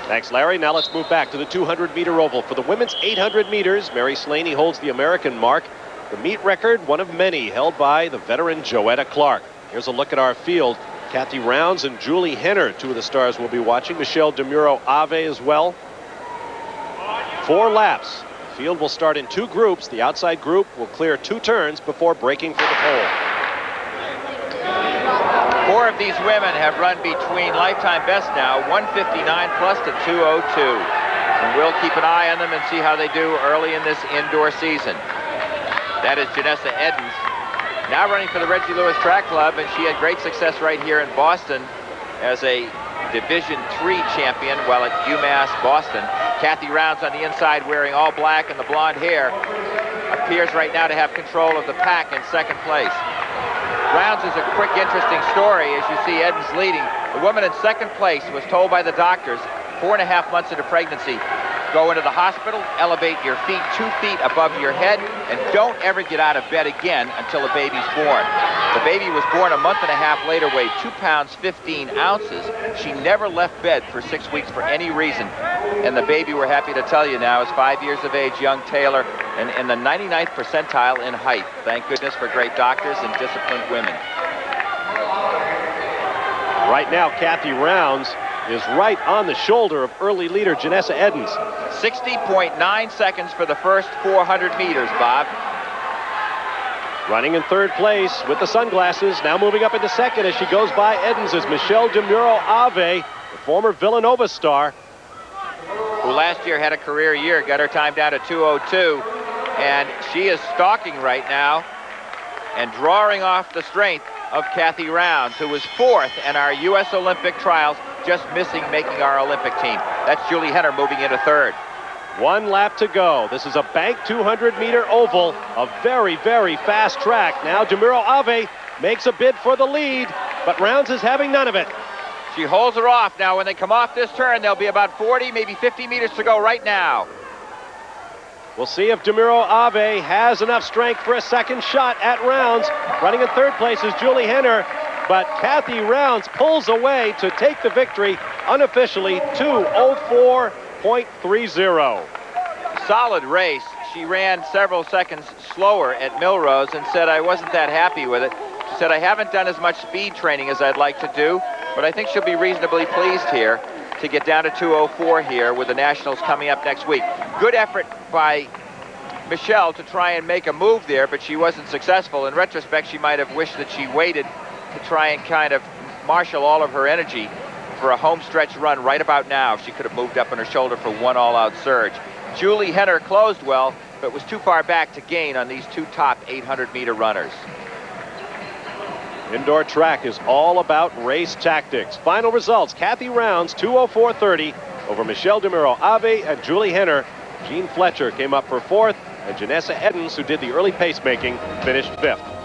Thanks, Larry. Now let's move back to the 200-meter oval. For the women's 800 meters, Mary Slaney holds the American mark. The meet record, one of many, held by the veteran Joetta Clark. Here's a look at our field. Kathi Rounds and Juli Henner, two of the stars we'll be watching. Michelle DiMuro Ave as well. 4 laps. The field will start in 2 groups. The outside group will clear 2 turns before breaking for the pole. 4 of these women have run between lifetime best now, 159 plus to 202. And we'll keep an eye on them and see how they do early in this indoor season. That is Genessia Eddins, now running for the Reggie Lewis Track Club, and she had great success right here in Boston as a Division III champion while at UMass Boston. Kathi Rounds on the inside wearing all black and the blonde hair appears right now to have control of the pack in second place. Rounds is a quick, interesting story as you see Eddins leading. The woman in second place was told by the doctors 4.5 months into pregnancy, go into the hospital, elevate your feet 2 feet above your head, and don't ever get out of bed again until the baby's born. The baby was born a month and a half later, weighed 2 pounds 15 ounces. She never left bed for 6 weeks for any reason. And the baby, we're happy to tell you now, is 5 years of age, young Taylor, and in the 99th percentile in height. Thank goodness for great doctors and disciplined women. Right now, Kathi Rounds is right on the shoulder of early leader Genessia Eddins. 60.9 seconds for the first 400 meters, Bob. Running in third place with the sunglasses, now moving up into second as she goes by Eddins is Michelle DiMuro Ave, the former Villanova star, who last year had a career year, got her time down to 2:02, and she is stalking right now and drawing off the strength of Kathi Rounds, who was 4th in our U.S. Olympic trials, just missing making our Olympic team. That's Juli Henner moving into 3rd. 1 lap to go. This is a bank 200-meter oval, a very, very fast track. Now DiMuro Ave makes a bid for the lead, but Rounds is having none of it. She holds her off. Now when they come off this turn, there'll be about 40, maybe 50 meters to go right now. We'll see if DiMuro Ave has enough strength for a second shot at Rounds. Running in third place is Juli Henner, but Kathi Rounds pulls away to take the victory unofficially, 2:04.30. Solid race. She ran several seconds slower at Millrose and said, I wasn't that happy with it. She said, I haven't done as much speed training as I'd like to do, but I think she'll be reasonably pleased here to get down to 2:04 here with the Nationals coming up next week. Good effort by Michelle to try and make a move there, but she wasn't successful. In retrospect, she might have wished that she waited to try and kind of marshal all of her energy for a home stretch run right about now. She could have moved up on her shoulder for one all-out surge. Juli Henner closed well, but was too far back to gain on these 2 top 800-meter runners. Indoor track is all about race tactics. Final results, Kathi Rounds 2:04.30 over Michelle DiMuro Ave and Juli Henner. Jean Fletcher came up for 4th, and Genessia Eddins, who did the early pacemaking, finished 5th.